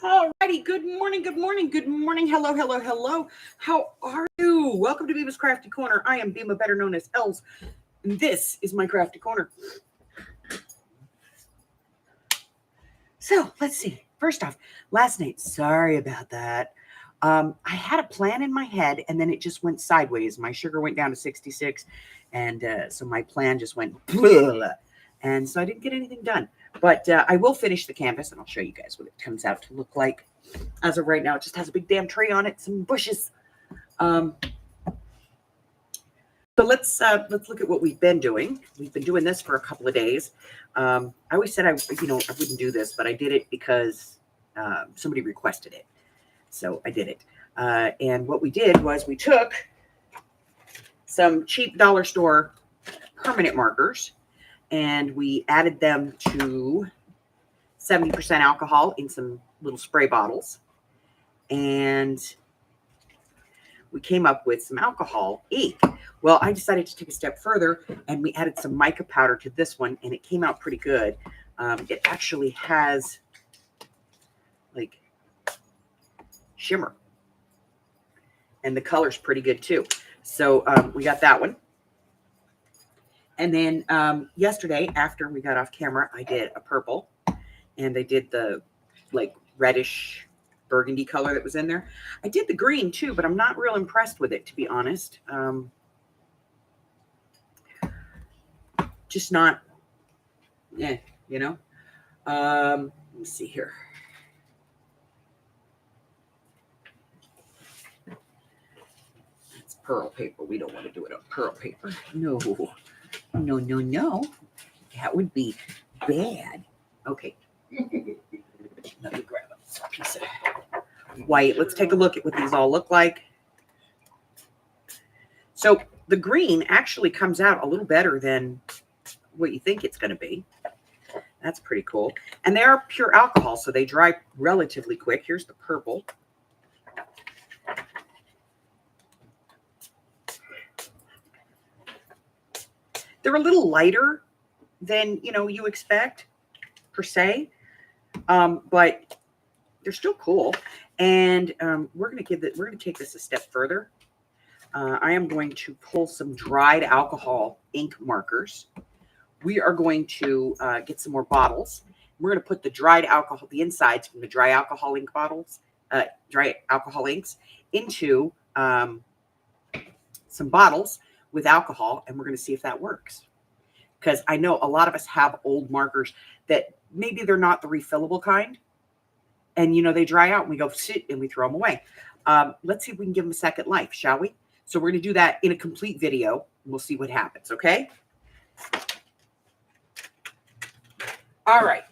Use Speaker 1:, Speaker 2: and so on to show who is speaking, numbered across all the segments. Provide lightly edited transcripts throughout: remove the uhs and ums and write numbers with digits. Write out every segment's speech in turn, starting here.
Speaker 1: Alrighty, good morning, good morning, good morning. Hello, hello, hello. How are you? Welcome to Bima's Crafty Corner. I am Bima, better known as Els, and this is my Crafty Corner. So let's see. First off, last night, sorry about that. I had a plan in my head, and then it just went sideways. My sugar went down to 66, and so my plan just went blah, and so I didn't get anything done. But I will finish the canvas, and I'll show you guys what it turns out to look like. As of right now, it just has a big damn tree on it, some bushes. So let's look at what we've been doing. We've been doing this for a couple of days. I always said I wouldn't do this, but I did it because somebody requested it. So I did it. And what we did was we took some cheap dollar store permanent markers and we added them to 70% alcohol in some little spray bottles. And we came up with some alcohol ink. Well, I decided to take a step further and we added some mica powder to this one and it came out pretty good. It actually has like shimmer and the color's pretty good too. So we got that one. And then yesterday after we got off camera, I did a purple and I did the like reddish burgundy color that was in there. I did the green too, but I'm not real impressed with it, to be honest. Just not, yeah, you know. Let me see here. It's pearl paper. We don't want to do it on pearl paper. No, no, no, no. That would be bad. Okay. Let me grab a piece of white. Let's take a look at what these all look like. So the green actually comes out a little better than what you think it's going to be. That's pretty cool. And they are pure alcohol, so they dry relatively quick. Here's the purple. They're a little lighter than, you expect per se, but they're still cool. And we're going to take this a step further. I am going to pull some dried alcohol ink markers. We are going to get some more bottles. We're going to put the dried alcohol, the insides from the dry alcohol ink bottles, dry alcohol inks into some bottles with alcohol, and we're going to see if that works. Because I know a lot of us have old markers that maybe they're not the refillable kind, and they dry out, and we go sit and we throw them away. Let's see if we can give them a second life, shall we? So we're going to do that in a complete video. We'll see what happens, okay? All right.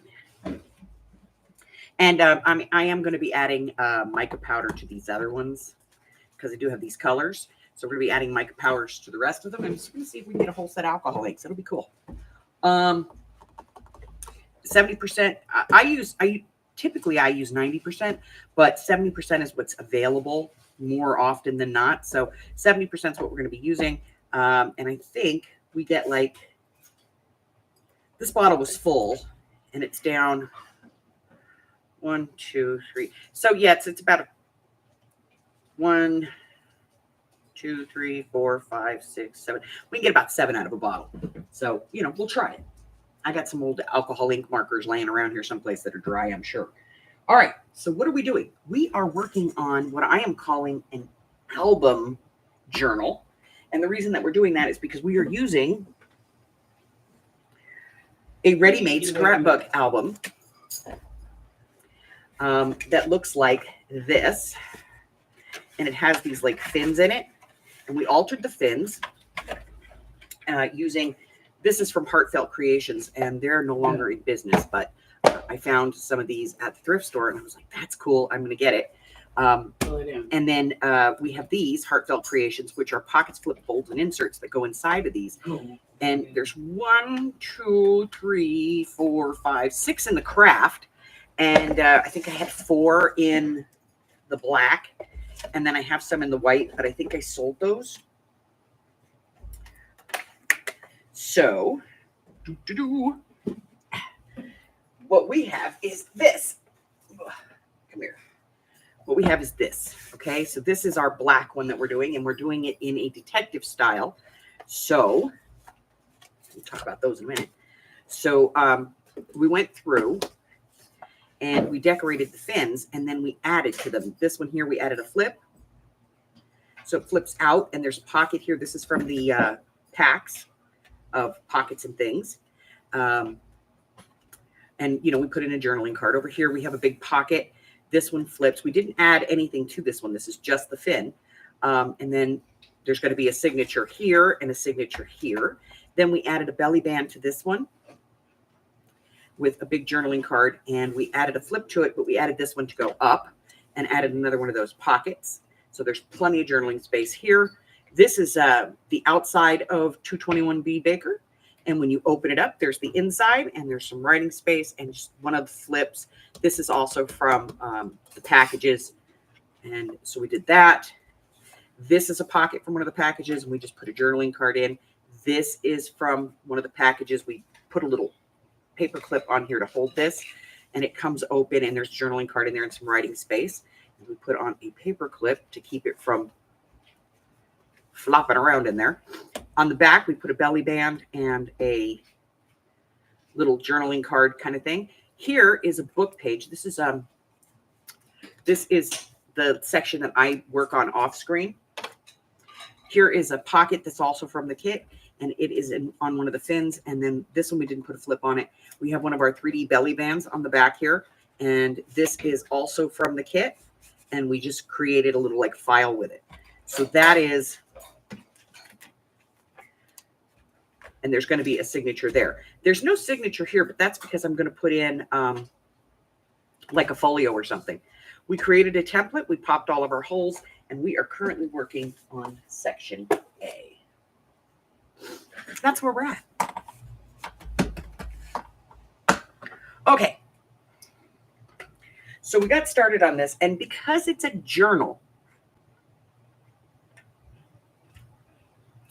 Speaker 1: And I am going to be adding mica powder to these other ones because I do have these colors. So we're going to be adding mica powders to the rest of them. I'm just going to see if we can get a whole set of alcohol inks. It'll be cool. 70%. Typically I use 90%, but 70% is what's available more often than not. So 70% is what we're going to be using. And I think we get like, this bottle was full and it's down 1, 2, 3. So yeah, it's about a 1, 2, 3, 4, 5, 6, 7. We can get about 7 out of a bottle. So, we'll try it. I got some old alcohol ink markers laying around here someplace that are dry, I'm sure. All right. So what are we doing? We are working on what I am calling an album journal. And the reason that we're doing that is because we are using a ready-made scrapbook album that looks like this. And it has these like fins in it. And we altered the fins using, this is from Heartfelt Creations, and they're no longer in business, but I found some of these at the thrift store, and I was like, that's cool. I'm going to get it. And then we have these Heartfelt Creations, which are pockets, flip folds, and inserts that go inside of these. And there's 1, 2, 3, 4, 5, 6 in the craft. And I think I had 4 in the black. And then I have some in the white, but I think I sold those. So, what we have is this. come here. What we have is this, okay? So this is our black one that we're doing, and we're doing it in a detective style. So we'll talk about those in a minute. So we went through and we decorated the fins, and then we added to them. This one here, we added a flip. So it flips out, and there's a pocket here. This is from the packs of pockets and things. And, you know, we put in a journaling card. Over here, we have a big pocket. This one flips. We didn't add anything to this one. This is just the fin. And then there's going to be a signature here and a signature here. Then we added a belly band to this one with a big journaling card, and we added a flip to it, but we added this one to go up and added another one of those pockets. So there's plenty of journaling space here. This is the outside of 221B Baker. And when you open it up, there's the inside, and there's some writing space and just one of the flips. This is also from the packages. And so we did that. This is a pocket from one of the packages, and we just put a journaling card in. This is from one of the packages. We put a little paper clip on here to hold this, and it comes open, and there's a journaling card in there and some writing space. And we put on a paper clip to keep it from flopping around in there. On the back, we put a belly band and a little journaling card kind of thing. Here is a book page. This is the section that I work on off screen. Here is a pocket that's also from the kit, and it is on one of the fins. And then this one, we didn't put a flip on it. We have one of our 3D belly bands on the back here, and this is also from the kit, and we just created a little like file with it. So that is, and there's going to be a signature there. There's no signature here, but that's because I'm going to put in like a folio or something. We created a template. We popped all of our holes, and we are currently working on section A. That's where we're at. Okay. So we got started on this, and because it's a journal,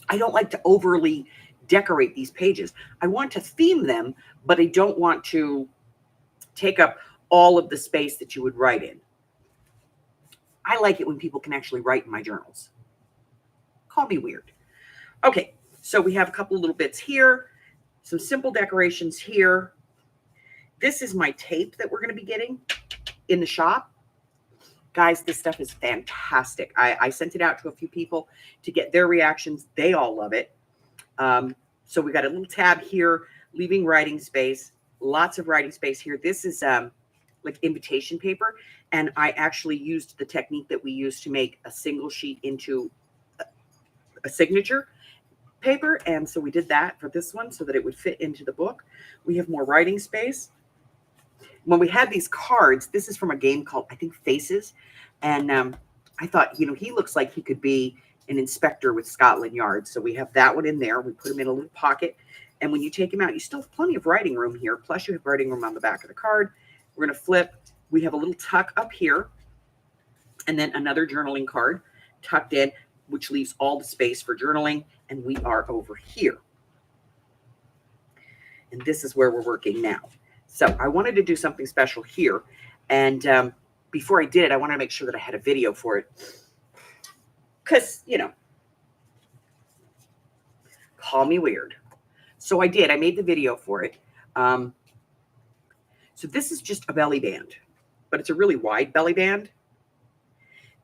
Speaker 1: I don't like to overly decorate these pages. I want to theme them, but I don't want to take up all of the space that you would write in. I like it when people can actually write in my journals. Call me weird. Okay, so we have a couple of little bits here, some simple decorations here. This is my tape that we're going to be getting in the shop. Guys, this stuff is fantastic. I sent it out to a few people to get their reactions. They all love it. So we got a little tab here, leaving writing space, lots of writing space here. This is like invitation paper. And I actually used the technique that we use to make a single sheet into a signature paper. And so we did that for this one so that it would fit into the book. We have more writing space. When we had these cards, this is from a game called, I think, Faces. And I thought, you know, he looks like he could be an inspector with Scotland Yard. So we have that one in there. We put him in a little pocket. And when you take him out, you still have plenty of writing room here. Plus you have writing room on the back of the card. We're going to flip. We have a little tuck up here. And then another journaling card tucked in, which leaves all the space for journaling. And we are over here. And this is where we're working now. So I wanted to do something special here. And before I did it, I wanted to make sure that I had a video for it. Because, you know, call me weird. So I did. I made the video for it. So this is just a belly band. But it's a really wide belly band.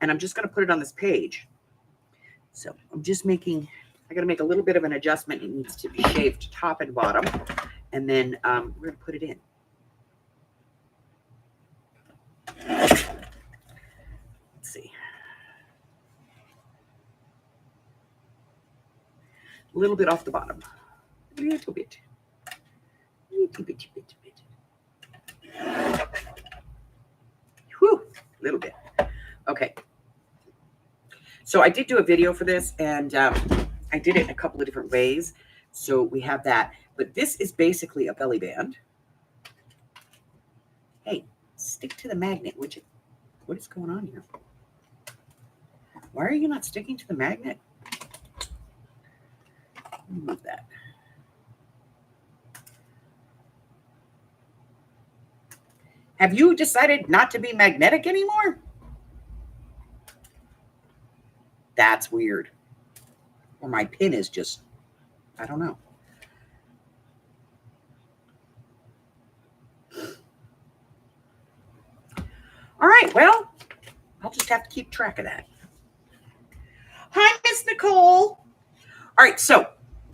Speaker 1: And I'm just going to put it on this page. So I'm just making, I got to make a little bit of an adjustment. It needs to be shaved top and bottom. And then we're going to put it in. Let's see. A little bit off the bottom. A little bit. Whew, a little bit. Okay. So I did do a video for this, and I did it in a couple of different ways. So we have that. But this is basically a belly band. Hey, stick to the magnet, would you? What is going on here? Why are you not sticking to the magnet? Move that. Have you decided not to be magnetic anymore? That's weird. Or my pin is just, I don't know. All right, well, I'll just have to keep track of that. Hi, Miss Nicole. All right, so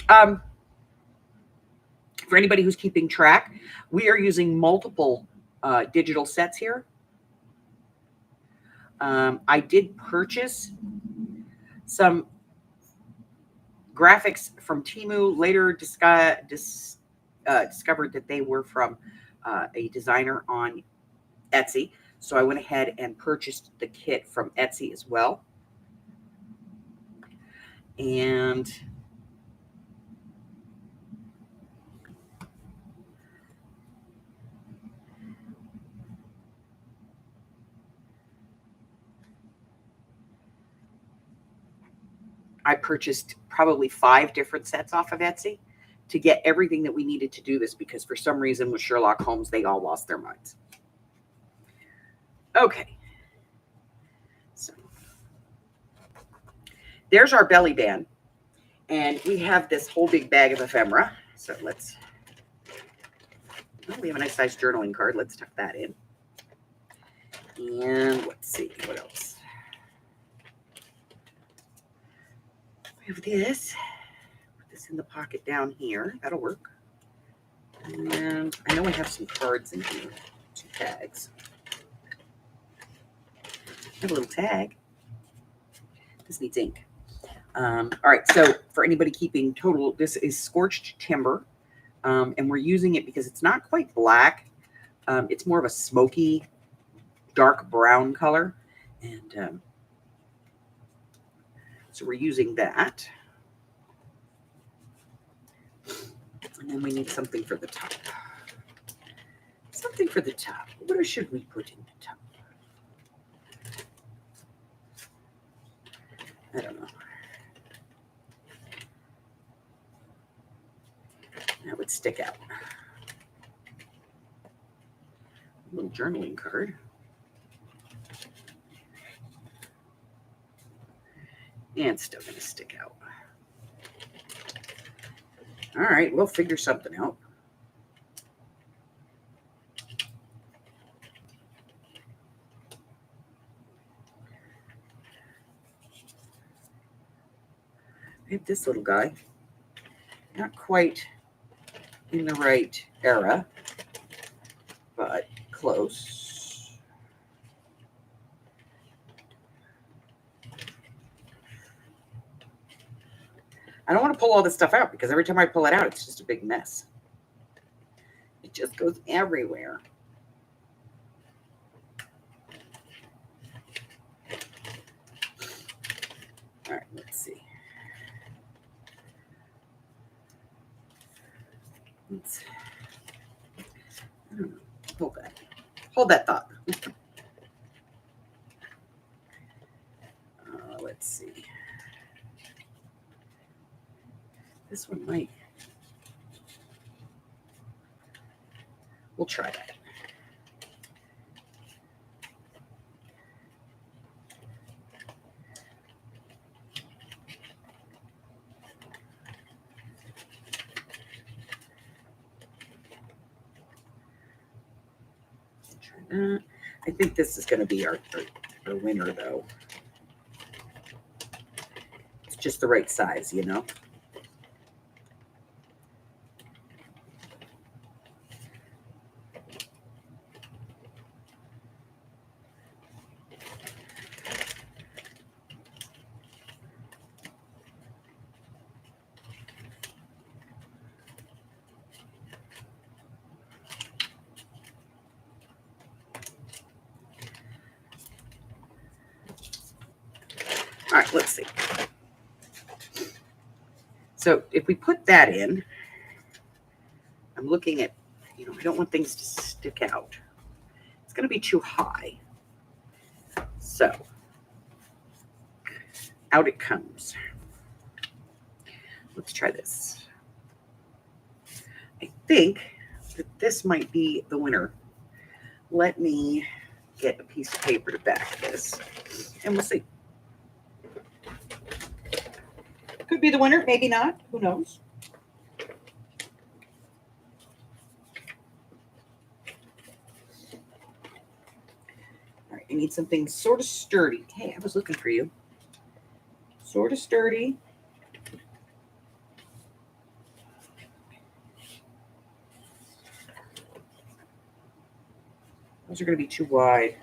Speaker 1: for anybody who's keeping track, we are using multiple digital sets here. I did purchase some graphics from Temu, later discovered that they were from a designer on Etsy. So I went ahead and purchased the kit from Etsy as well. And I purchased probably 5 different sets off of Etsy to get everything that we needed to do this, because for some reason with Sherlock Holmes, they all lost their minds. Okay. So there's our belly band. And we have this whole big bag of ephemera. So let's, we have a nice size journaling card. Let's tuck that in. And let's see, what else? We have this. Put this in the pocket down here. That'll work. And I know I have some cards in here. 2 tags. I have a little tag. This needs ink. All right, so for anybody keeping total, this is Scorched Timber. And we're using it because it's not quite black. It's more of a smoky, dark brown color. And so we're using that. And then we need something for the top. Something for the top. What should we put in the top? I don't know. That would stick out. A little journaling card. And it's still going to stick out. All right, we'll figure something out. I have this little guy. Not quite in the right era, but close. I don't want to pull all this stuff out because every time I pull it out, it's just a big mess. It just goes everywhere. All right, let's see. I don't know. Hold that thought. Let's see. This one might. We'll try that. I think this is going to be our winner, though. It's just the right size, you know. All right, let's see. So if we put that in, I'm looking at, I don't want things to stick out. It's going to be too high. So out it comes. Let's try this. I think that this might be the winner. Let me get a piece of paper to back this, and we'll see. Could be the winner, maybe not. Who knows? All right, I need something sort of sturdy. Hey, I was looking for you. Sort of sturdy. Those are going to be too wide.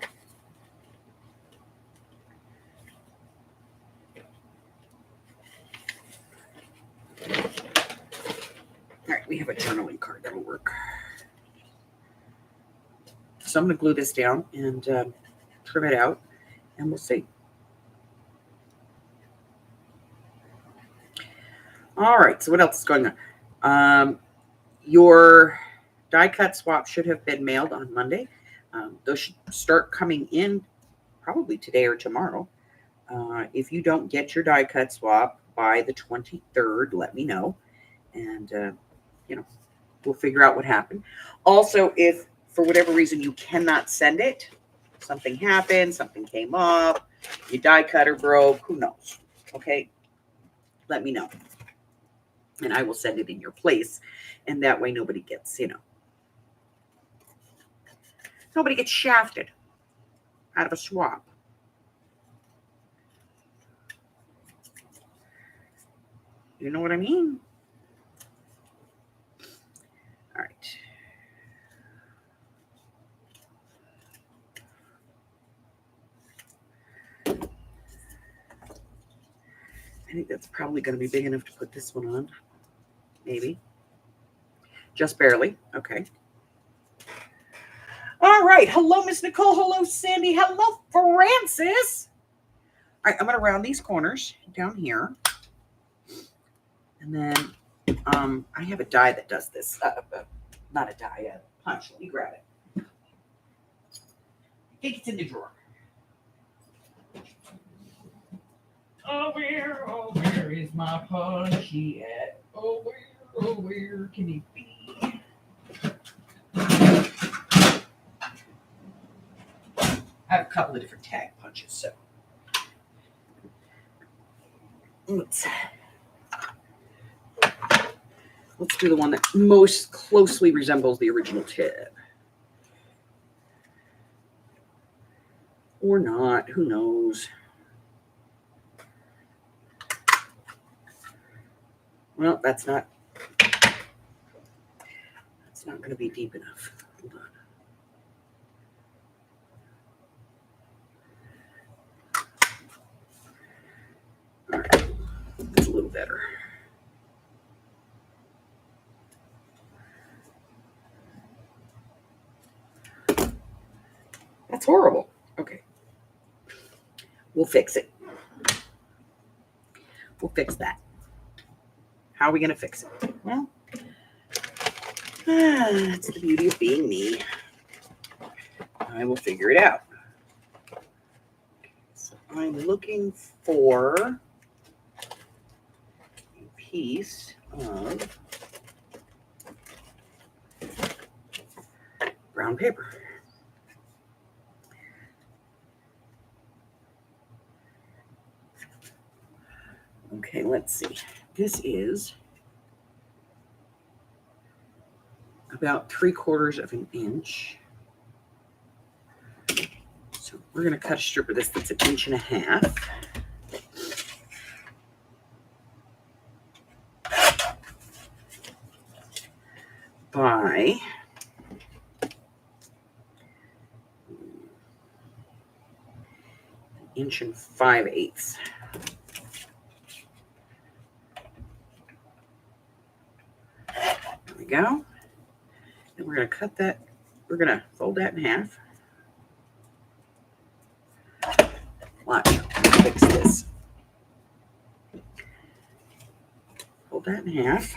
Speaker 1: All right, we have a journaling card that'll work. So I'm going to glue this down and trim it out, and we'll see. All right, so what else is going on? Your die cut swap should have been mailed on Monday. Those should start coming in probably today or tomorrow. If you don't get your die cut swap by the 23rd, let me know, and we'll figure out what happened. Also, if for whatever reason you cannot send it, something happened, something came up, your die cutter broke, who knows? Okay, let me know, and I will send it in your place, and that way nobody gets shafted out of a swap. You know what I mean? All right. I think that's probably going to be big enough to put this one on. Maybe. Just barely. Okay. All right. Hello, Miss Nicole. Hello, Sandy. Hello, Francis. All right. I'm going to round these corners down here. And then I have a die that does this. Not a die, a punch. Let me grab it. I think it's in the drawer. Oh, where is my punchy at? Oh, where can he be? I have a couple of different tag punches, so let's do the one that most closely resembles the original tip. Or not, who knows? Well, that's not going to be deep enough. Hold on. All right, that's a little better. That's horrible. Okay. We'll fix it. We'll fix that. How are we going to fix it? Well, that's the beauty of being me. I will figure it out. So I'm looking for a piece of brown paper. Okay, let's see. This is about 3/4 of an inch. So we're going to cut a strip of this that's 1.5 inches. By 1 5/8 inches. There we go. And we're going to cut that. We're going to fold that in half. Watch. Fix this. Fold that in half.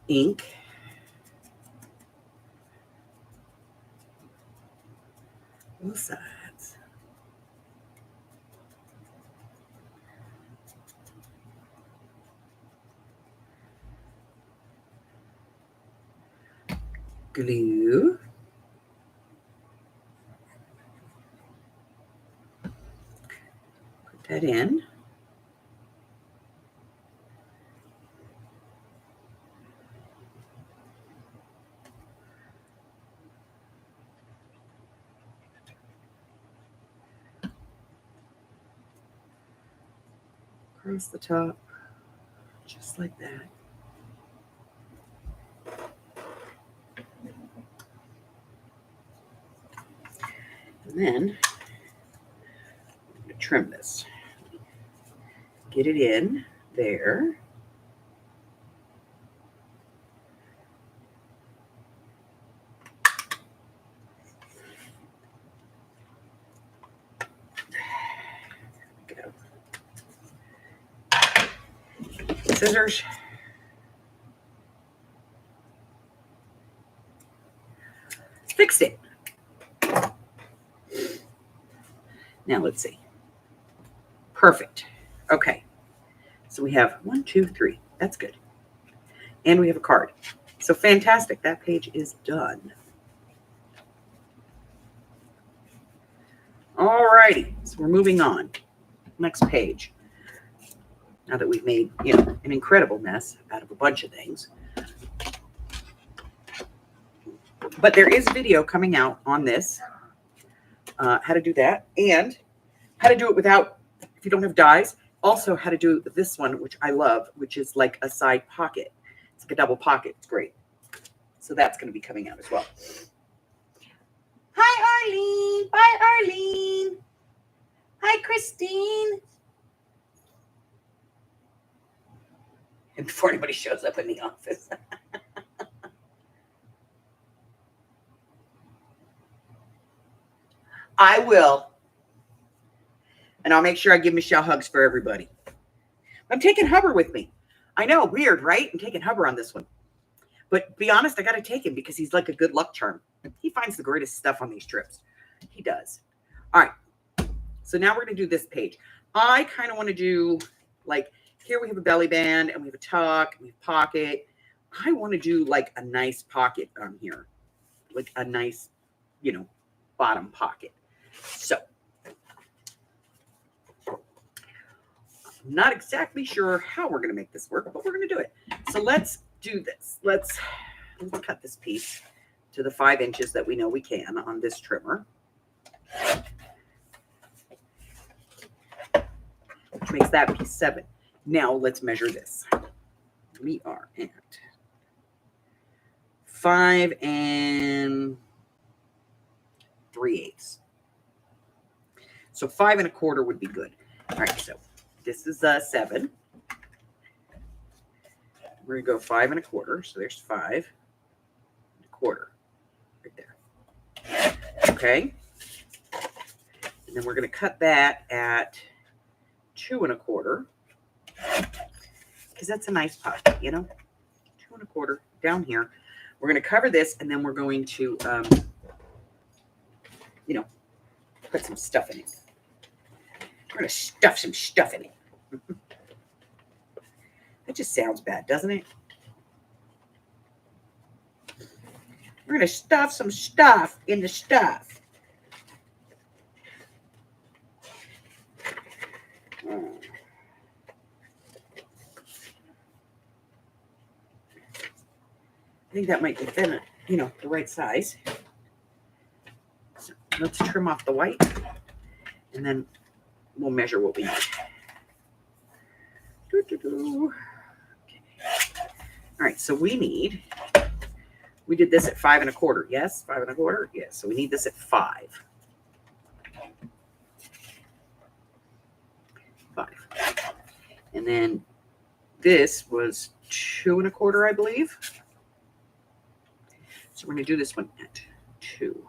Speaker 1: Ink. Both sides. glue. Put that in. Across the top, just like that. And then I'm going to trim this. Get it in there. Go. Scissors. Fixed it. Now let's see. Perfect. Okay. So we have 1, 2, 3. That's good. And we have a card. So fantastic. That page is done. All righty. So we're moving on. Next page. Now that we've made, an incredible mess out of a bunch of things. But there is video coming out on this. How to do that. And how to do it without, if you don't have dies. Also how to do this one, which I love, which is like a side pocket. It's like a double pocket. It's great. So that's going to be coming out as well. Hi, Arlene. Bye, Arlene. Hi, Christine. And before anybody shows up in the office. I will. And I'll make sure I give Michelle hugs for everybody. I'm taking Hubber with me. I know, weird, right? I'm taking Hubber on this one. But be honest, I got to take him because he's like a good luck charm. He finds the greatest stuff on these trips. He does. All right. So now we're going to do this page. I kind of want to do, like, here we have a belly band and we have a tuck, and we have pocket. I want to do like a nice pocket on here. Like a nice, bottom pocket. So I'm not exactly sure how we're going to make this work, but we're going to do it. So let's do this. Let's cut this piece to the 5 inches that we know we can on this trimmer. Which makes that piece 7. Now let's measure this. We are at 5 3/8. So 5 1/4 would be good. All right, so this is 7. We're gonna go 5 1/4. So there's 5 1/4 right there. Okay. And then we're gonna cut that at 2 1/4. Because that's a nice pocket, 2 1/4 down here. We're going to cover this, and then we're going to, put some stuff in it. We're going to stuff some stuff in it. That just sounds bad, doesn't it? We're going to stuff some stuff in the stuff. I think that might be thin, the right size. So let's trim off the white, and then we'll measure what we need. Okay. All right, so we did this at 5 1/4. Yes, 5 1/4. Yes, so we need this at 5. 5. And then this was 2 1/4, I believe. So we're going to do this one at 2.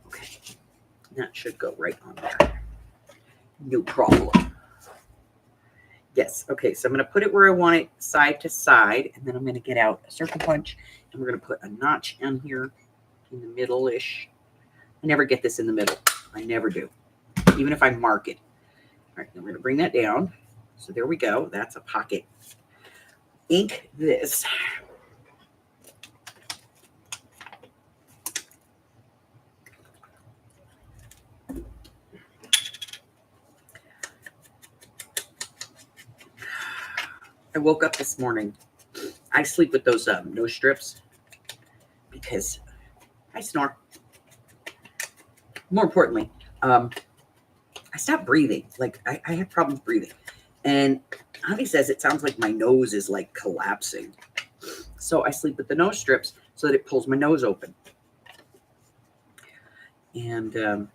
Speaker 1: Okay. That should go right on there. No problem. Yes. Okay. So I'm going to put it where I want it, side to side. And then I'm going to get out a circle punch. And we're going to put a notch in here in the middle-ish. I never get this in the middle. I never do. Even if I mark it. All right. Then we're going to bring that down. So there we go. That's a pocket. ink this. I woke up this morning. I sleep with those nose strips because I snore. More importantly, I stopped breathing. Like I have problems breathing. And Avi says it sounds like my nose is like collapsing. So I sleep with the nose strips so that it pulls my nose open. And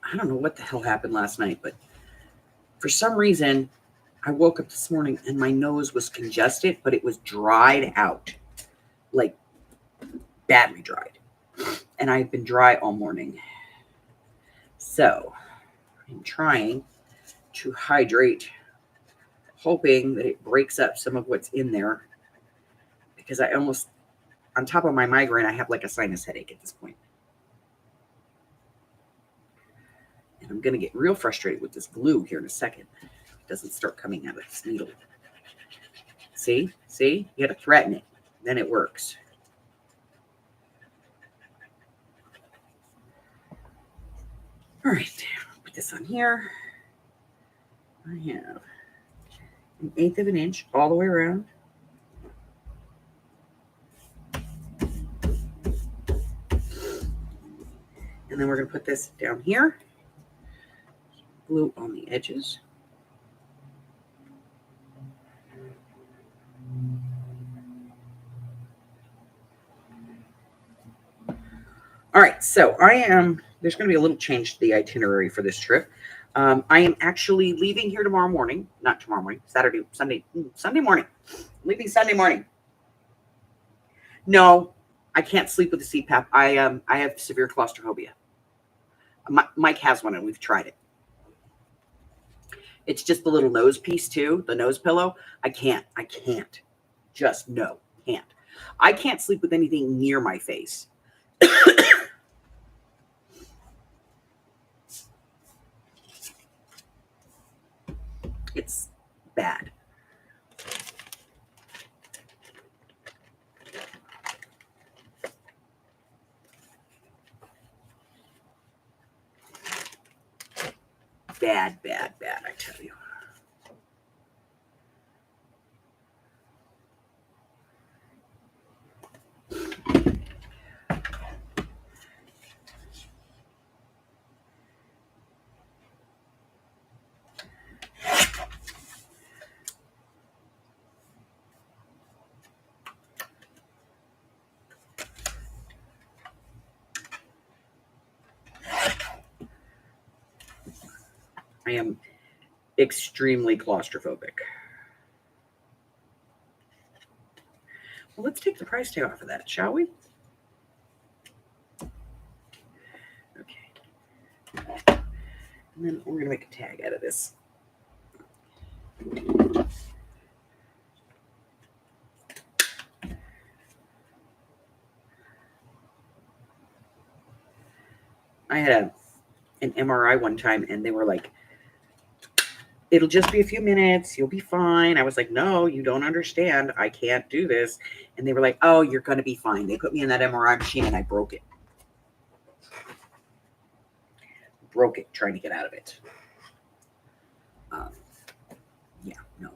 Speaker 1: I don't know what the hell happened last night, but for some reason, I woke up this morning and my nose was congested, but it was dried out, like badly dried. And I've been dry all morning. So I'm trying to hydrate, hoping that it breaks up some of what's in there, because I almost, on top of my migraine, I have like a sinus headache at this point. And I'm going to get real frustrated with this glue here in a second. It doesn't start coming out of this needle. See? You got to threaten it. Then it works. All right. Put this on here. I have 1/8 of an inch all the way around. And then we're going to put this down here. Glue on the edges. All right, so there's going to be a little change to the itinerary for this trip. I am actually leaving here tomorrow morning, not tomorrow morning, Sunday morning. Leaving Sunday morning. No, I can't sleep with the CPAP. I have severe claustrophobia. Mike has one and we've tried it. It's just the little nose piece too, the nose pillow. I can't. Just no, can't. I can't sleep with anything near my face. It's bad. Bad, I tell you. I am extremely claustrophobic. Well, let's take the price tag off of that, shall we? Okay. And then we're going to make a tag out of this. I had an MRI one time and they were like, it'll just be a few minutes. You'll be fine. I was like, no, you don't understand. I can't do this. And they were like, oh, you're going to be fine. They put me in that MRI machine and I broke it. Trying to get out of it. Yeah, no.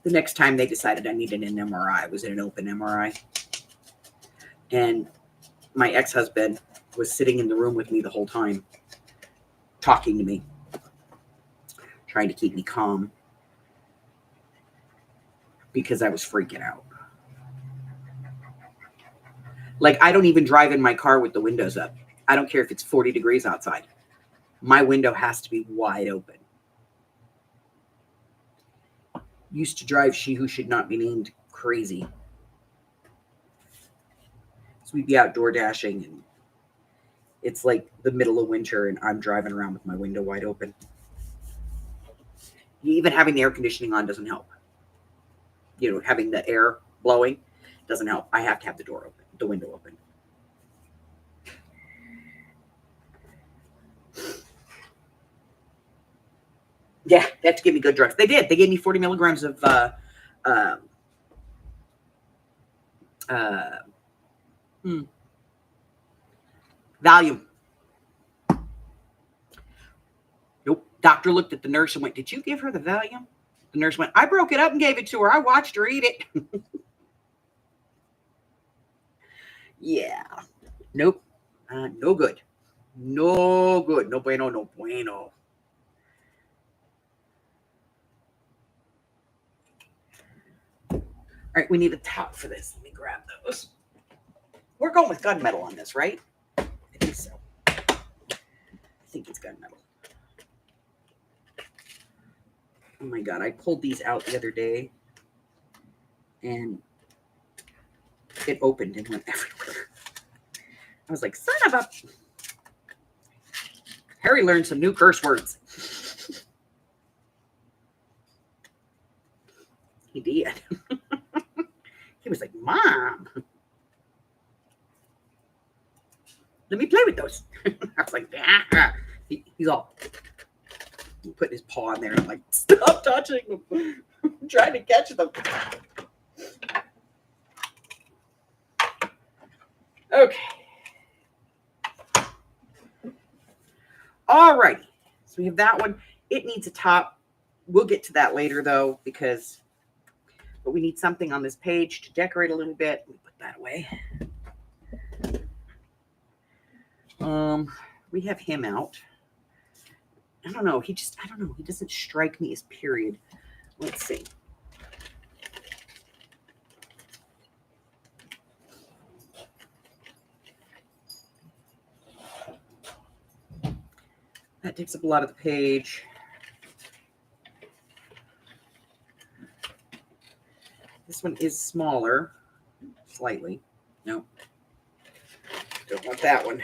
Speaker 1: The next time they decided I needed an MRI, it was an open MRI. And my ex-husband was sitting in the room with me the whole time, talking to me, trying to keep me calm because I was freaking out. Like, I don't even drive in my car with the windows up. I don't care if it's 40 degrees outside. My window has to be wide open. Used to drive she who should not be named crazy. So we'd be outdoor dashing and it's like the middle of winter and I'm driving around with my window wide open. Even having the air conditioning on doesn't help. You know, having the air blowing doesn't help. I have to have the door open, the window open. Yeah, they have to give me good drugs. They did. They gave me 40 milligrams of Valium. Nope. Doctor looked at the nurse and went, "Did you give her the Valium?" The nurse went, "I broke it up and gave it to her. I watched her eat it." Yeah. Nope. No good. No good. No bueno. No bueno. All right, we need a top for this. Let me grab those. We're going with gunmetal on this, right? I think so. I think it's gunmetal. Oh my God, I pulled these out the other day and it opened and went everywhere. I was like, son of a... Harry learned some new curse words. He did. He was like, Mom, let me play with those. I was like, ah. He's all putting his paw in there. I'm like, stop touching them. I'm trying to catch them. Okay. All righty. So we have that one. It needs a top. We'll get to that later, though, but we need something on this page to decorate a little bit. Let me put that away. We have him out. I don't know. He doesn't strike me as period. Let's see. That takes up a lot of the page. This one is smaller, slightly. No, don't want that one.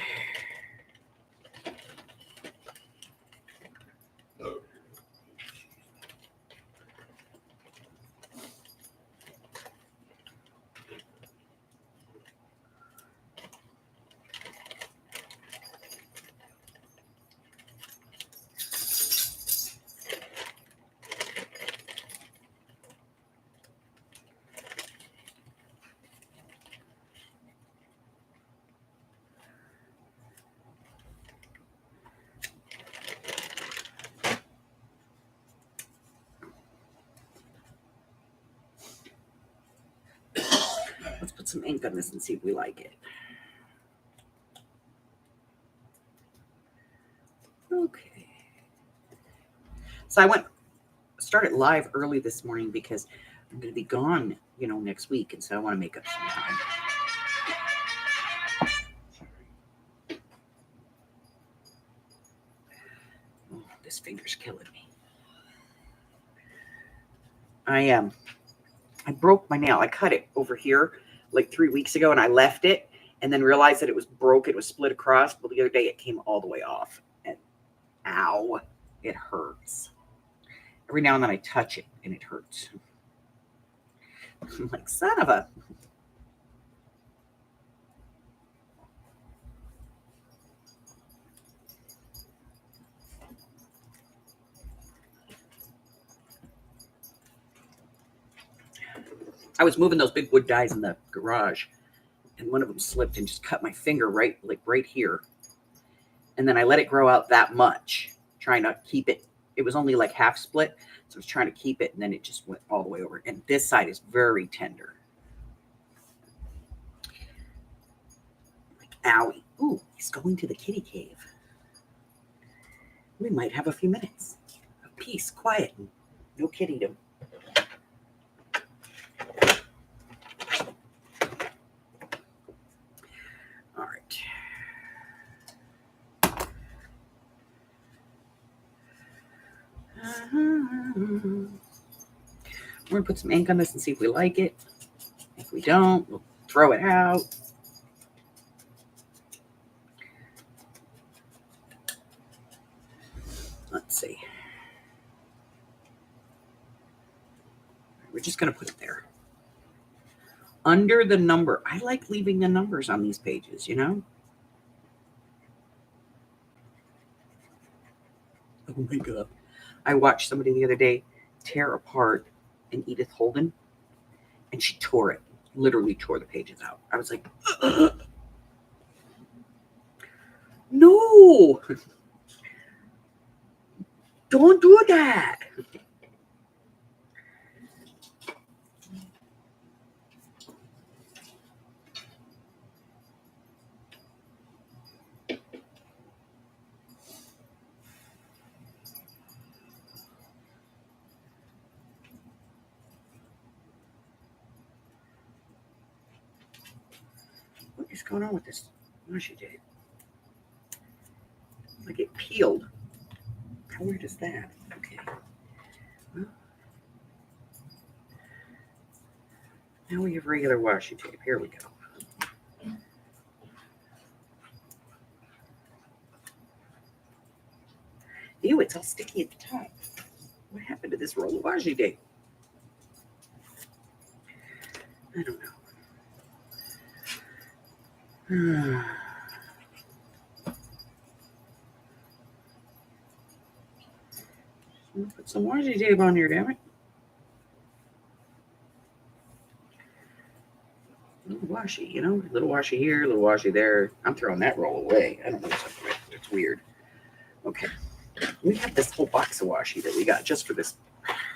Speaker 1: Let's put some ink on this and see if we like it. Okay. So I started live early this morning because I'm going to be gone, next week. And so I want to make up some time. Oh, this finger's killing me. I broke my nail. I cut it over here like 3 weeks ago and I left it and then realized that it was broke. It was split across. But the other day it came all the way off. And ow, it hurts. Every now and then I touch it and it hurts. I'm like, son of a... I was moving those big wood dies in the garage and one of them slipped and just cut my finger right here. And then I let it grow out that much, trying to keep it. It was only like half split. So I was trying to keep it and then it just went all the way over. And this side is very tender. Like, owie. Ooh, he's going to the kitty cave. We might have a few minutes of peace, quiet, and no kittydom. All right. We're going to put some ink on this and see if we like it. If we don't, we'll throw it out. Let's see. We're just going to put it there. Under the number. I like leaving the numbers on these pages, Oh my God. I watched somebody the other day tear apart an Edith Holden, and she tore it, literally tore the pages out. I was like, no, don't do that. What is going on with this washi tape? Like it peeled. How weird is that? Okay. Well, now we have regular washi tape. Here we go. Ew, it's all sticky at the top. What happened to this roll of washi tape? I don't know. Put some washi tape on here, damn it. Little washi, you know, little washi here, little washi there. I'm throwing that roll away. I don't know what's up with it. It's weird. Okay. We have this whole box of washi that we got just for this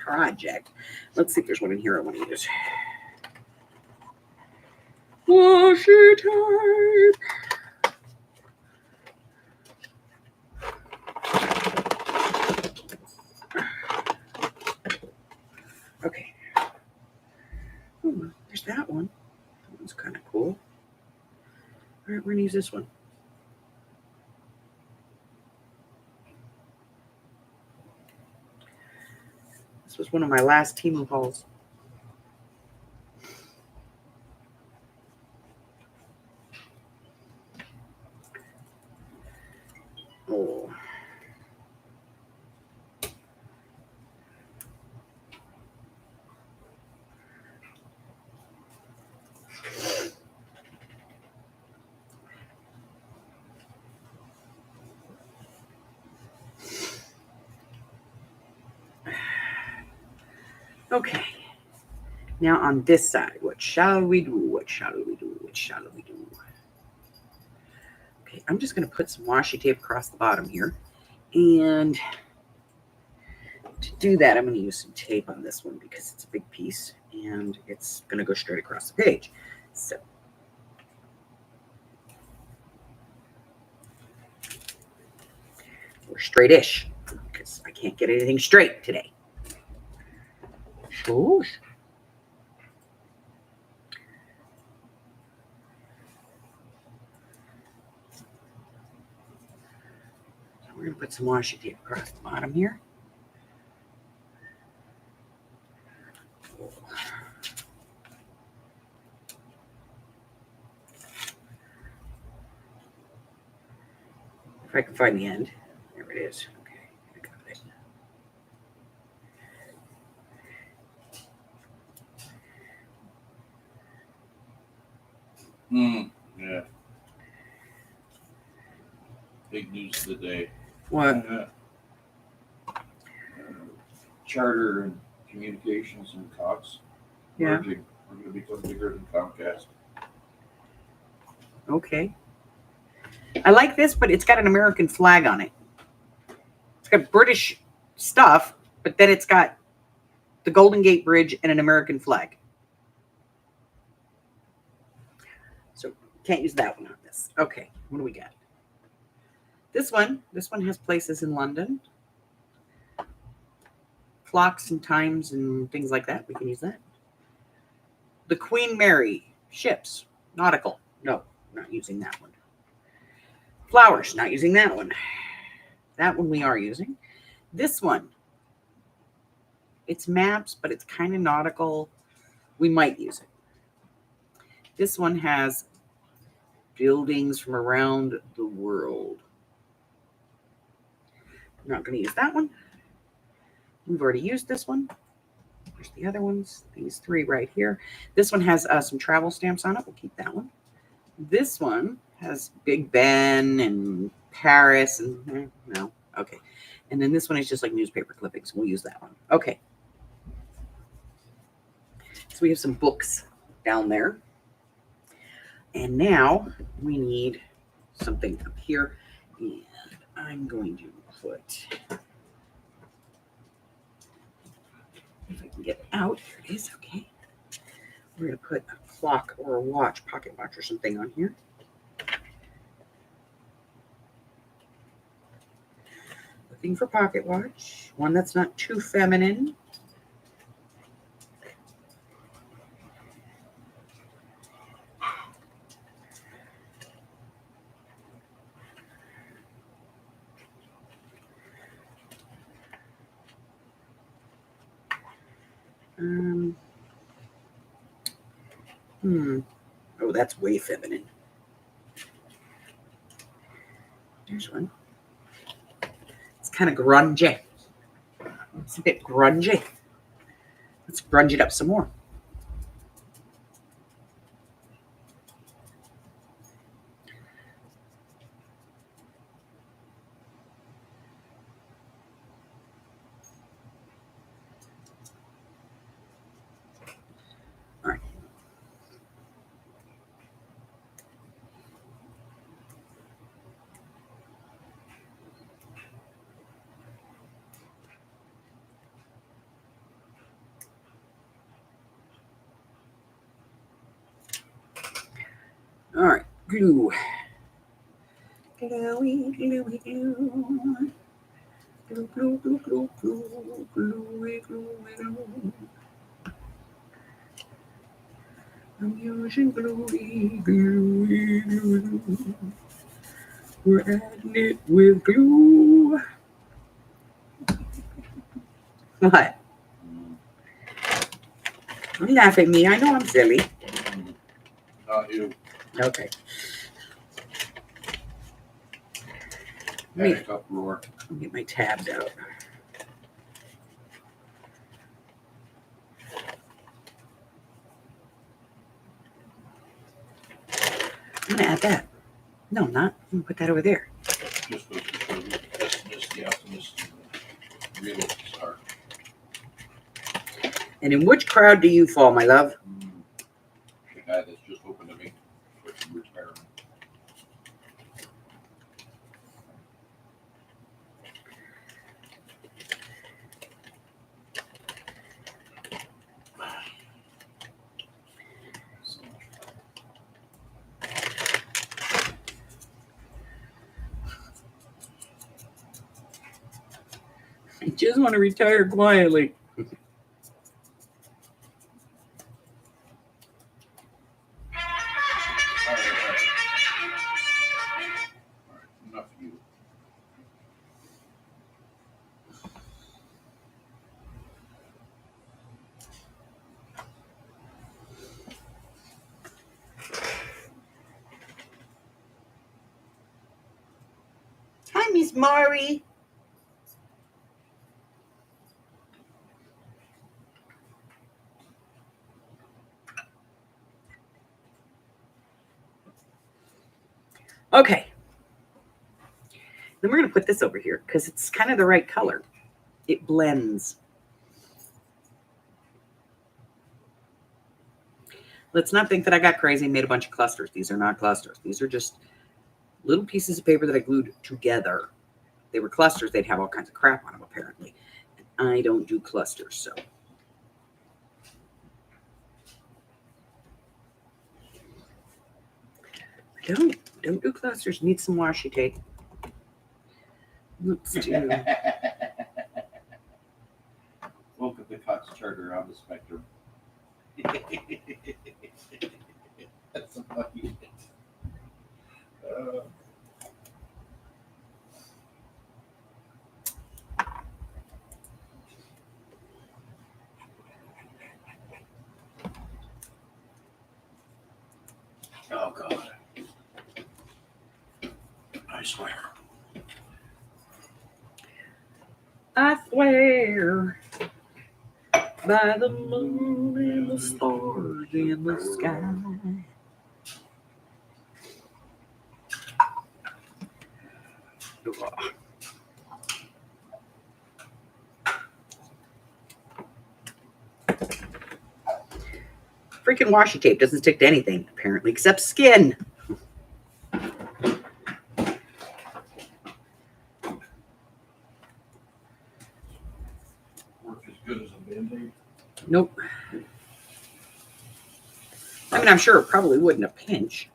Speaker 1: project. Let's see if there's one in here I want to use. Washi tape. Okay. Oh, there's that one. That one's kind of cool. All right, we're going to use this one. This was one of my last Temu hauls. Oh. Okay. Now on this side, what shall we do? What shall we do? What shall we do? Okay, I'm just going to put some washi tape across the bottom here. And to do that, I'm going to use some tape on this one because it's a big piece and it's going to go straight across the page. So we're straight-ish because I can't get anything straight today. Shoosh. So we're going to put some washi tape across the bottom here. If I can find the end. There it is. Okay, I got it.
Speaker 2: Yeah. Big news of the day.
Speaker 1: What?
Speaker 2: Charter and Communications and Cox.
Speaker 1: Yeah.
Speaker 2: Merging. We're going to become bigger than Comcast.
Speaker 1: Okay. I like this, but it's got an American flag on it. It's got British stuff, but then it's got the Golden Gate Bridge and an American flag. So can't use that one on this. Okay, what do we got? This one has places in London. Clocks and times and things like that. We can use that. The Queen Mary ships, nautical. No, not using that one. Flowers, not using that one. That one we are using. This one, it's maps, but it's kind of nautical. We might use it. This one has buildings from around the world. I'm not going to use that one. We've already used this one. There's the other ones. These three right here. This one has some travel stamps on it. We'll keep that one. This one has Big Ben and Paris and no. Okay. And then this one is just like newspaper clippings. We'll use that one. Okay. So we have some books down there. And now we need something up here. And I'm going to put, if I can get it out, here it is. Okay. We're going to put a clock or a watch, pocket watch or something on here. Looking for pocket watch, one that's not too feminine. Oh, that's way feminine. There's one. It's kind of grungy. It's a bit grungy. Let's grunge it up some more. All right. All right. Glue. Gluey, gluey, glue. Glue, glue, glue, glue, glue, gluey, gluey, glue. I'm using gluey, gluey, glue. We're adding it with glue. What? Don't laugh at me. I know I'm silly.
Speaker 2: Not you.
Speaker 1: Okay.
Speaker 2: Panic uproar.
Speaker 1: Let me get my tabs out. I'm going to add that. No, I'm not. I'm going to put that over there.
Speaker 2: Just goes to show you the pessimist, the optimist, and the realists are.
Speaker 1: And in which crowd do you fall, my love?
Speaker 2: The guy that's just opened to me for some retirement.
Speaker 1: I just want to retire quietly.
Speaker 2: Enough of you.
Speaker 1: Hi, Miss Mari. Okay. Then we're going to put this over here because it's kind of the right color. It blends. Let's not think that I got crazy and made a bunch of clusters. These are not clusters. These are just little pieces of paper that I glued together. If they were clusters, they'd have all kinds of crap on them, apparently. And I don't do clusters, so. Don't do clusters. Need some washi tape. Let's do.
Speaker 2: Welcome to Cox Charter on the spectrum. That's a funny. Oh God. I swear.
Speaker 1: I swear by the moon and the stars in the sky. Freaking washi tape doesn't stick to anything, apparently, except skin.
Speaker 2: Work as good as a Band-Aid.
Speaker 1: Nope. I mean, I'm sure it probably would in a pinch.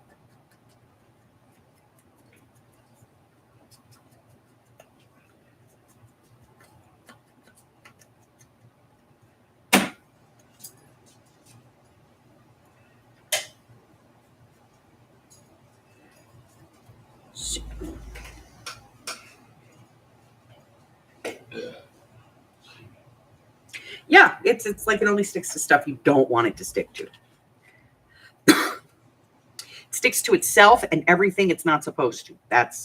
Speaker 1: Yeah, it's like it only sticks to stuff you don't want it to stick to. It sticks to itself and everything it's not supposed to. That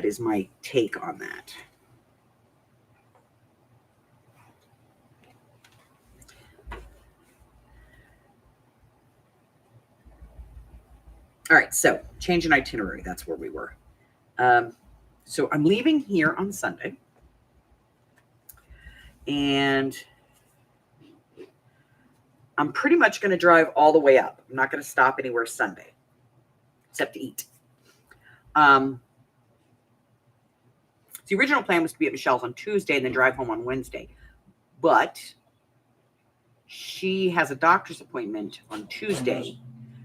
Speaker 1: is my take on that. All right, so change in itinerary. That's where we were. So I'm leaving here on Sunday. And I'm pretty much going to drive all the way up. I'm not going to stop anywhere Sunday, except to eat. The original plan was to be at Michelle's on Tuesday and then drive home on Wednesday. But she has a doctor's appointment on Tuesday.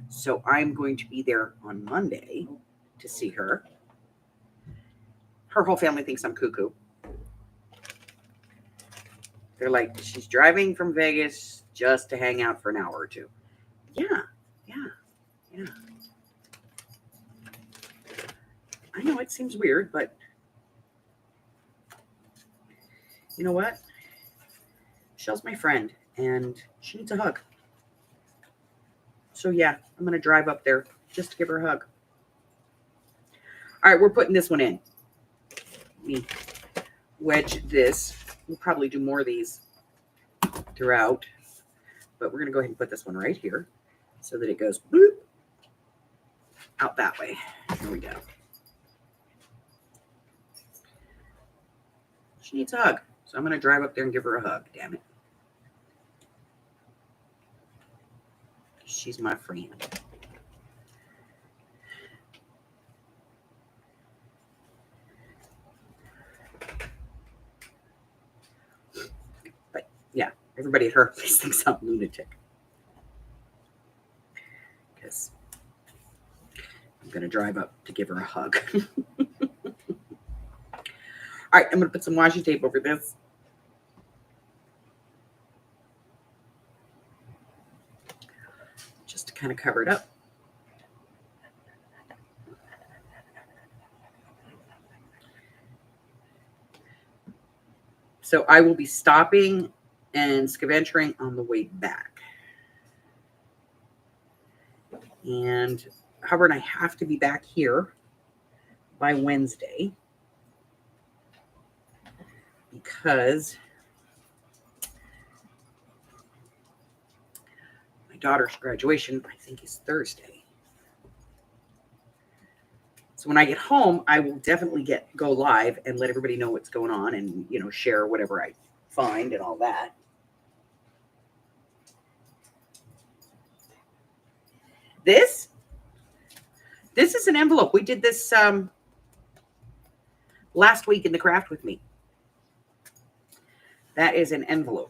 Speaker 1: So I'm going to be there on Monday to see her. Her whole family thinks I'm cuckoo. They're like, she's driving from Vegas just to hang out for an hour or two. Yeah. I know it seems weird, but you know what? Michelle's my friend, and she needs a hug. So yeah, I'm going to drive up there just to give her a hug. All right, we're putting this one in. Let me wedge this. We'll probably do more of these throughout, but we're going to go ahead and put this one right here so that it goes bloop, out that way. Here we go. She needs a hug, so I'm going to drive up there and give her a hug, damn it. She's my friend. But yeah, everybody at her place thinks I'm a lunatic. Because I'm going to drive up to give her a hug. All right, I'm going to put some washi tape over this. Just to kind of cover it up. So I will be stopping and scaventuring on the way back. And Hubbard and I have to be back here by Wednesday because my daughter's graduation, I think, is Thursday. So when I get home, I will definitely go live and let everybody know what's going on and, share whatever I find and all that. This is an envelope. We did this last week in the craft with me. That is an envelope.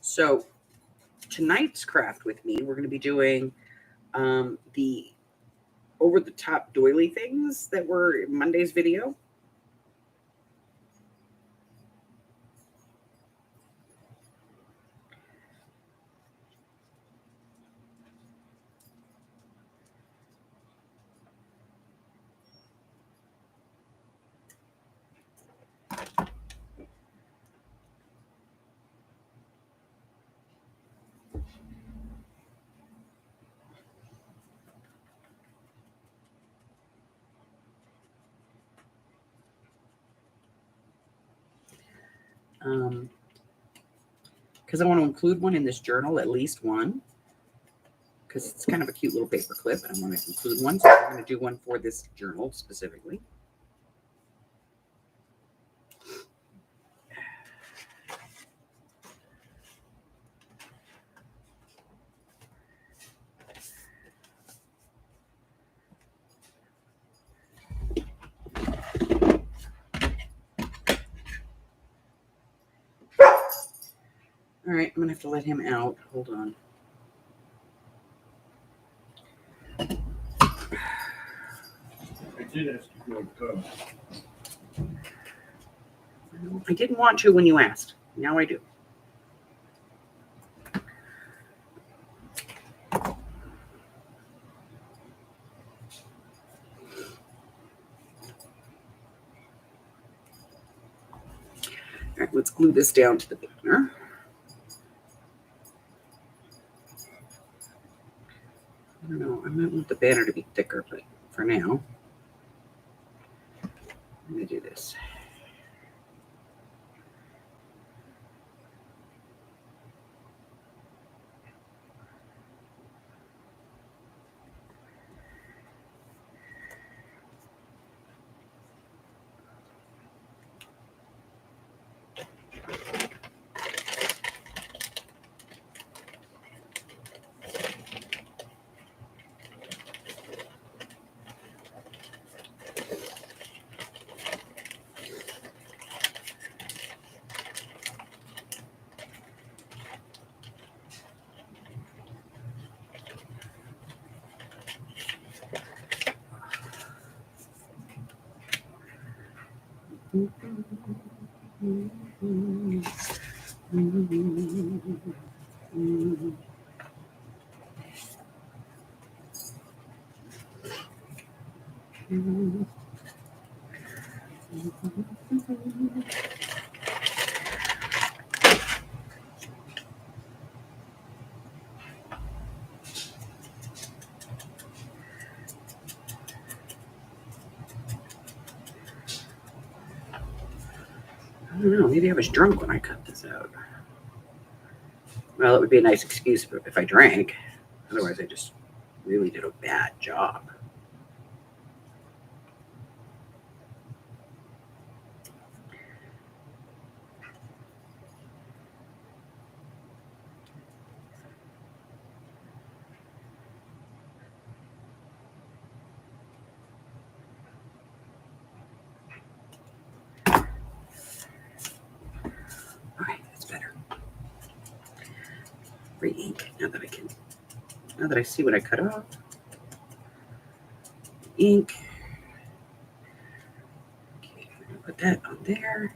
Speaker 1: So tonight's craft with me, we're going to be doing the over-the-top doily things that were in Monday's video. Because I want to include one in this journal, at least one, because it's kind of a cute little paper clip, and I want to include one, so I'm going to do one for this journal specifically. All right, I'm going to have to let him out. Hold on.
Speaker 2: I did ask you to go.
Speaker 1: I didn't want to when you asked. Now I do. All right, let's glue this down to the banner. I don't know. I might want the banner to be thicker, but for now, I'm going to do this. I don't know. Maybe I was drunk when I cut this out. Well, it would be a nice excuse if I drank. Otherwise, I just really did a bad job. All right, that's better. Re-ink. Now that I see what I cut off. Ink. Okay, we're gonna put that on there.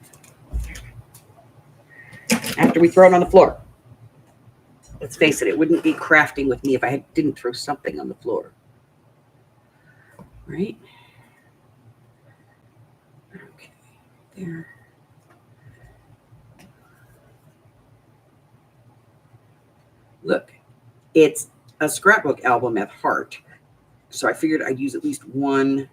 Speaker 1: After we throw it on the floor. Let's face it, it wouldn't be crafting with me if I didn't throw something on the floor. Right? Okay, there. Look, it's a scrapbook album at heart. So I figured I'd use at least one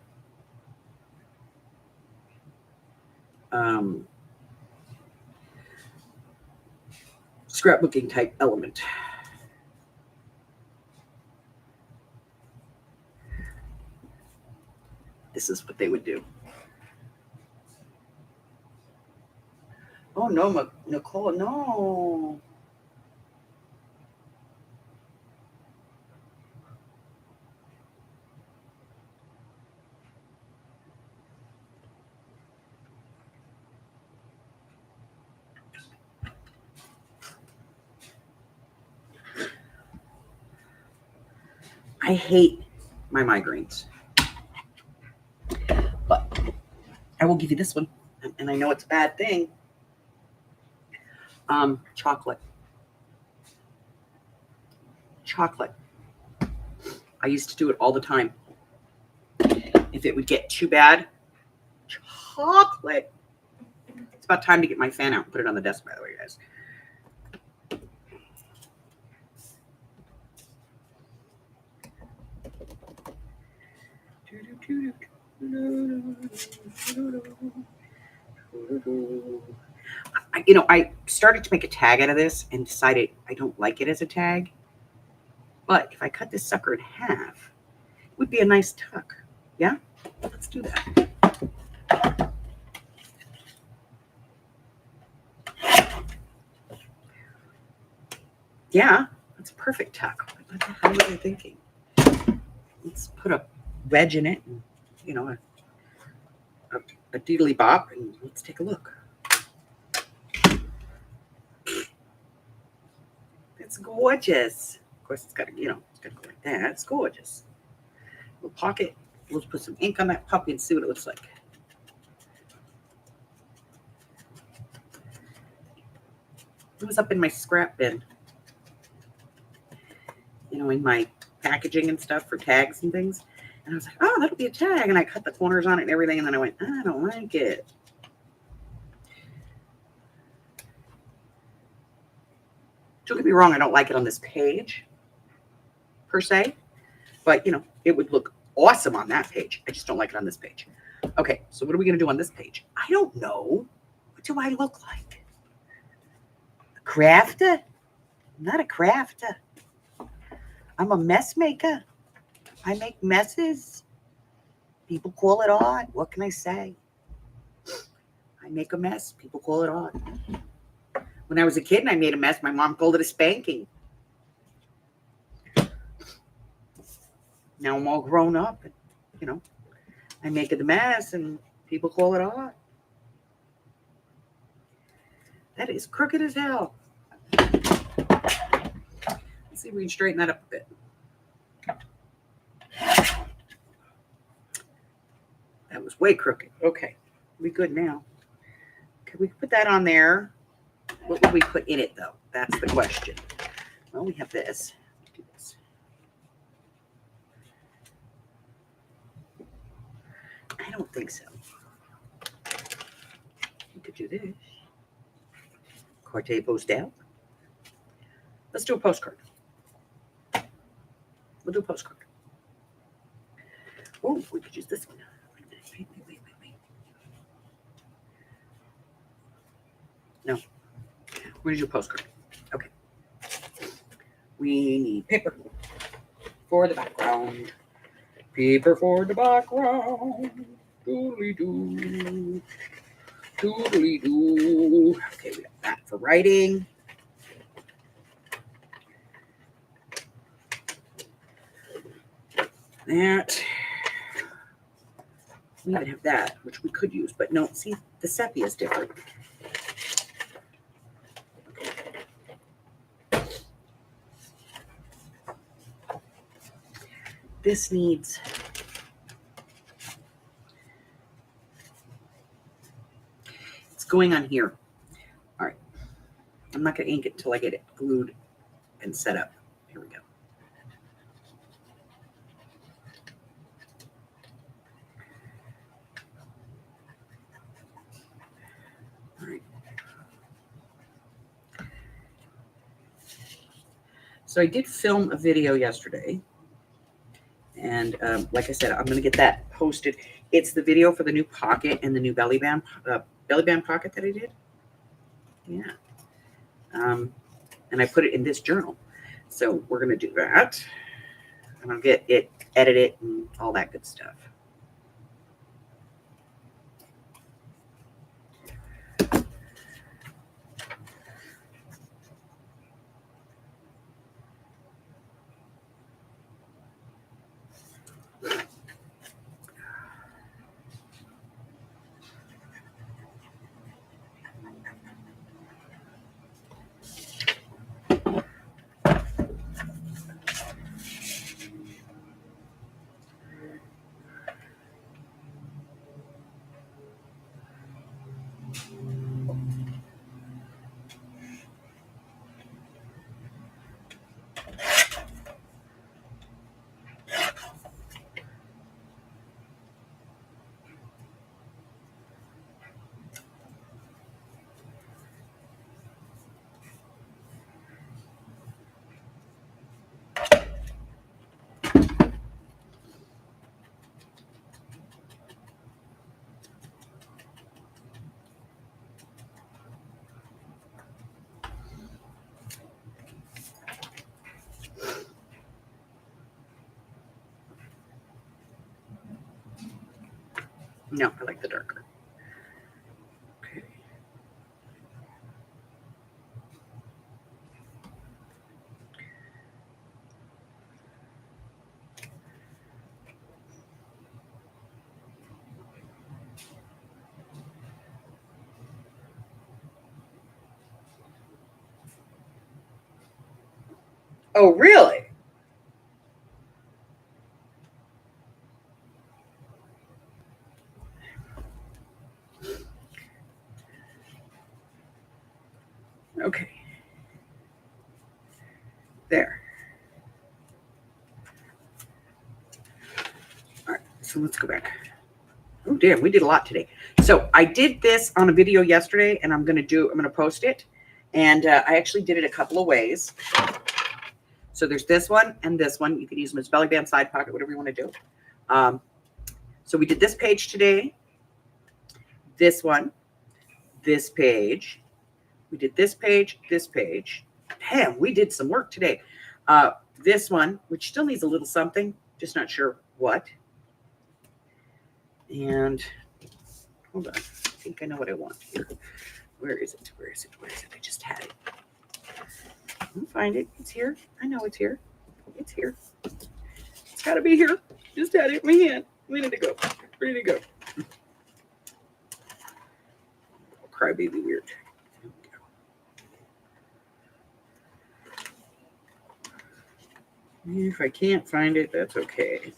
Speaker 1: scrapbooking type element. This is what they would do. Oh no, Nicole, no. I hate my migraines. But I will give you this one. And I know it's a bad thing. Chocolate. Chocolate. I used to do it all the time. If it would get too bad, chocolate. It's about time to get my fan out and put it on the desk, by the way, guys. I I started to make a tag out of this and decided I don't like it as a tag. But if I cut this sucker in half, it would be a nice tuck. Yeah? Let's do that. Yeah, that's a perfect tuck. What the hell was I thinking? Let's put a wedge in it and, a deedly bop, and let's take a look. It's gorgeous. Of course, it's got to, it's got to go like that. It's gorgeous. We'll pocket. We'll put some ink on that puppy and see what it looks like. It was up in my scrap bin. In my packaging and stuff for tags and things. And I was like, oh, that'll be a tag. And I cut the corners on it and everything. And then I went, I don't like it. Don't get me wrong, I don't like it on this page, per se. But, it would look awesome on that page. I just don't like it on this page. Okay, so what are we going to do on this page? I don't know. What do I look like? A crafter? I'm not a crafter. I'm a mess maker. I make messes. People call it art. What can I say? I make a mess. People call it art. When I was a kid and I made a mess, my mom called it a spanking. Now I'm all grown up. And, I make it a mess and people call it art. That is crooked as hell. Let's see if we can straighten that up a bit. That was way crooked. Okay. We good now. Okay, we can put that on there. What would we put in it, though? That's the question. Well, we have this. Let's do this. I don't think so. We could do this. Carte postal. Let's do a postcard. We'll do a postcard. Oh, we could use this one. Wait. No. We're going to do a postcard. Okay. We need paper for the background. Paper for the background. Doodly-doo. Doodly-doo. Okay, we got that for writing. That. We even have that, which we could use, but no, see, the sepia is different. This needs it's going on here. All right. I'm not going to ink it until I get it glued and set up. Here we go. All right. So I did film a video yesterday. And like I said, I'm going to get that posted. It's the video for the new pocket and the new belly band pocket that I did. Yeah. And I put it in this journal. So we're going to do that. And I'll get it, edit it, and all that good stuff. No, I like the darker. Okay. Oh, really? Okay. There. All right, so let's go back. Oh, damn, we did a lot today. So I did this on a video yesterday, and I'm going to post it. And I actually did it a couple of ways. So there's this one and this one. You can use them as belly band, side pocket, whatever you want to do. So we did this page today, this one, this page. We did this page, this page. Damn, we did some work today. This one, which still needs a little something, just not sure what. And hold on, I think I know what I want here. Where is it? Where is it? Where is it? I just had it. I'll find it. It's here. I know it's here. It's here. It's got to be here. Just had it in my hand. Ready to go. Ready to go. Oh, crybaby weird. If I can't find it, that's okay.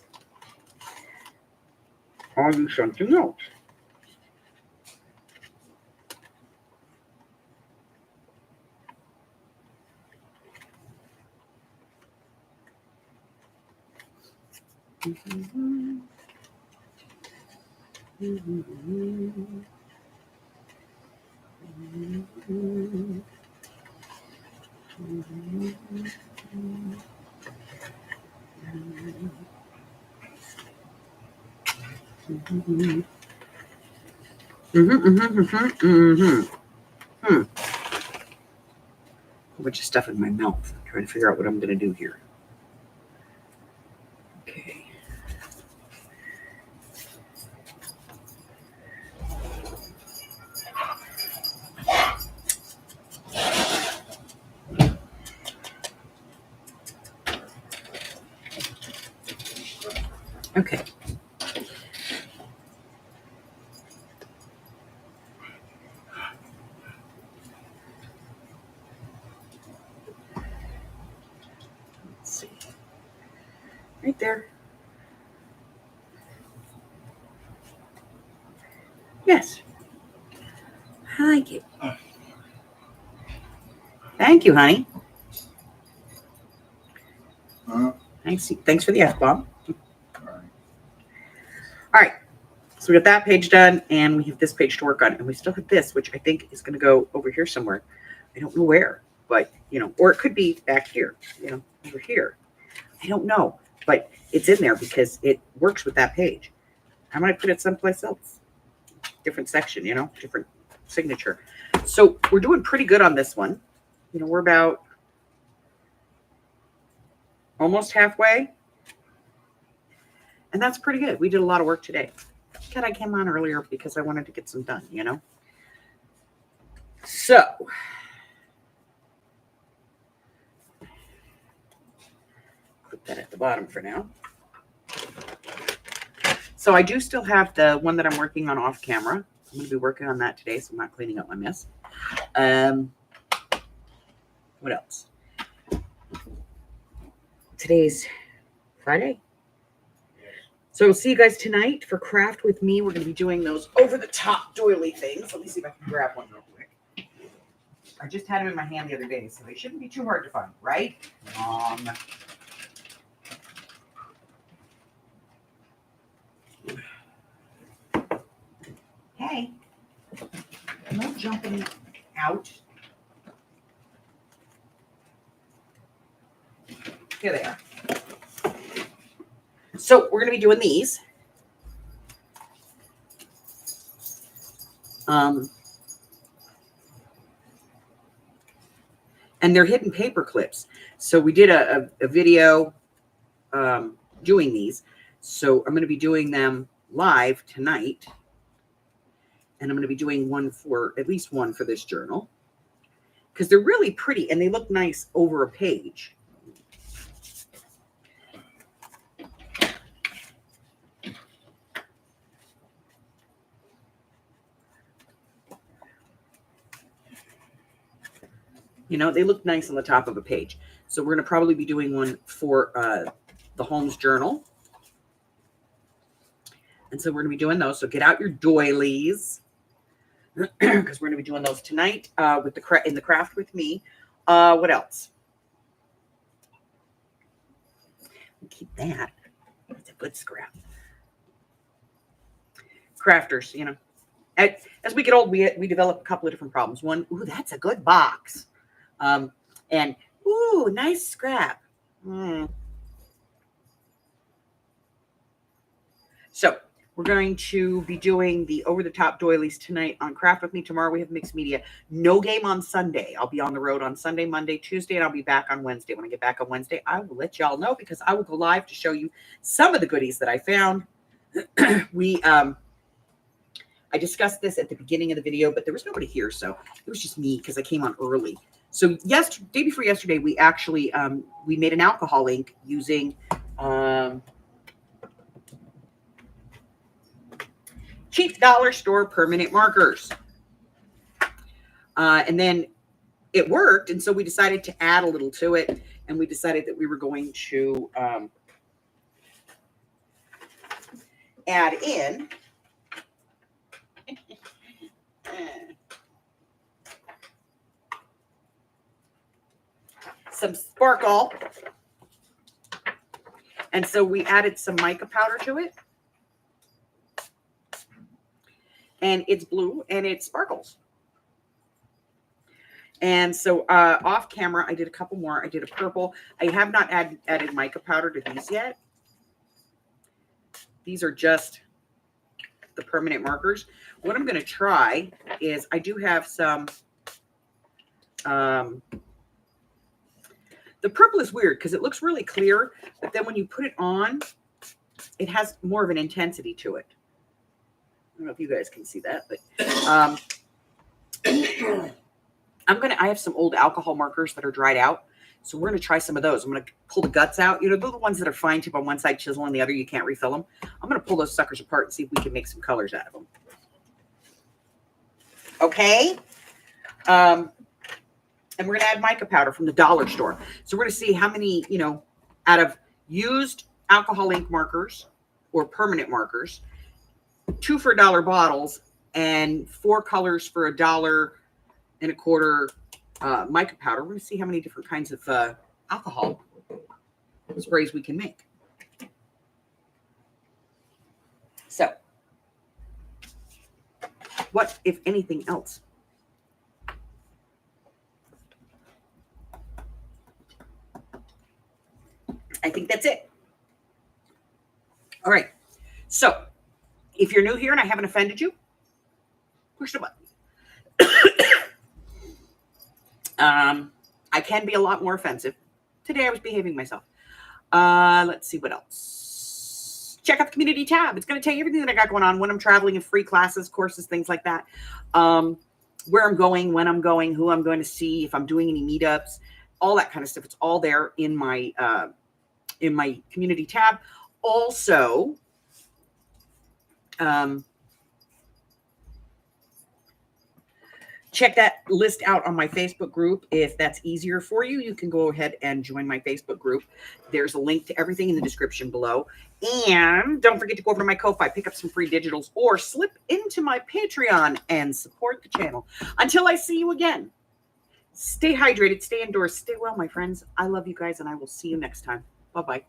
Speaker 1: I'll do something else. A bunch of stuff in my mouth. I'm trying to figure out what I'm going to do here. Okay. Okay. Let's see. Right there. Yes. I like it. Thank you, honey. Thanks for the F-bomb. All right. So we got that page done, and we have this page to work on, and we still have this, which I think is going to go over here somewhere. I don't know where, but, or it could be back here, over here. I don't know, but it's in there because it works with that page. I might put it someplace else. Different section, different signature. So we're doing pretty good on this one. We're about almost halfway. And that's pretty good. We did a lot of work today. God, I came on earlier because I wanted to get some done, So put that at the bottom for now. So I do still have the one that I'm working on off camera. I'm going to be working on that today, so I'm not cleaning up my mess. What else? Today's Friday. So see you guys tonight for Craft with Me. We're going to be doing those over-the-top doily things. Let me see if I can grab one real quick. I just had them in my hand the other day, so they shouldn't be too hard to find, right? Hey, no jumping out. Here they are. So we're going to be doing these. And they're hidden paper clips. So we did a video doing these. So I'm going to be doing them live tonight And I'm going to be doing at least one for this journal, because they're really pretty and they look nice over a page. You know, they look nice on the top of a page. So we're going to probably be doing one for the Holmes Journal. And so we're going to be doing those. So get out your doilies, because we're going to be doing those tonight with in the craft with me. What else? Keep that. It's a good scrap. Crafters, you know. As we get old, we develop a couple of different problems. One, ooh, that's a good box. And ooh, nice scrap. So we're going to be doing the over-the-top doilies tonight on Craft With Me. Tomorrow we have mixed media. No game on Sunday. I'll be on the road on Sunday, Monday, Tuesday, and I'll be back on Wednesday. When I get back on Wednesday, I will let y'all know, because I will go live to show you some of the goodies that I found. I discussed this at the beginning of the video, but there was nobody here, so it was just me because I came on early. So day before yesterday, we actually we made an alcohol ink using cheap dollar store permanent markers. And then it worked, and so we decided to add a little to it, and we decided that we were going to add in some sparkle. And so we added some mica powder to it. And it's blue and it sparkles. And so off camera, I did a couple more. I did a purple. I have not added mica powder to these yet. These are just the permanent markers. What I'm going to try is, I do have some, the purple is weird because it looks really clear, but then when you put it on, it has more of an intensity to it. I don't know if you guys can see that, but I have some old alcohol markers that are dried out. So we're going to try some of those. I'm going to pull the guts out. You know, they're the ones that are fine tip on one side, chisel on the other. You can't refill them. I'm going to pull those suckers apart and see if we can make some colors out of them. Okay. And we're going to add mica powder from the dollar store. So we're going to see how many, you know, out of used alcohol ink markers or permanent markers, 2 for $1 bottles and 4 colors for $1.25 mica powder. We're going to see how many different kinds of alcohol sprays we can make. So, what, if anything else? I think that's it. All right. So, if you're new here and I haven't offended you, push the button. I can be a lot more offensive. Today I was behaving myself. Let's see what else. Check out the community tab. It's going to tell you everything that I got going on, when I'm traveling, and free classes, courses, things like that. Where I'm going, when I'm going, who I'm going to see, if I'm doing any meetups, all that kind of stuff. It's all there in my community tab. Also, check that list out on my Facebook group. If that's easier for you, you can go ahead and join my Facebook group. There's a link to everything in the description below. And don't forget to go over to my Ko-Fi, pick up some free digitals, or slip into my Patreon and support the channel. Until I see you again, stay hydrated, stay indoors, stay well, my friends. I love you guys, and I will see you next time. Bye-bye.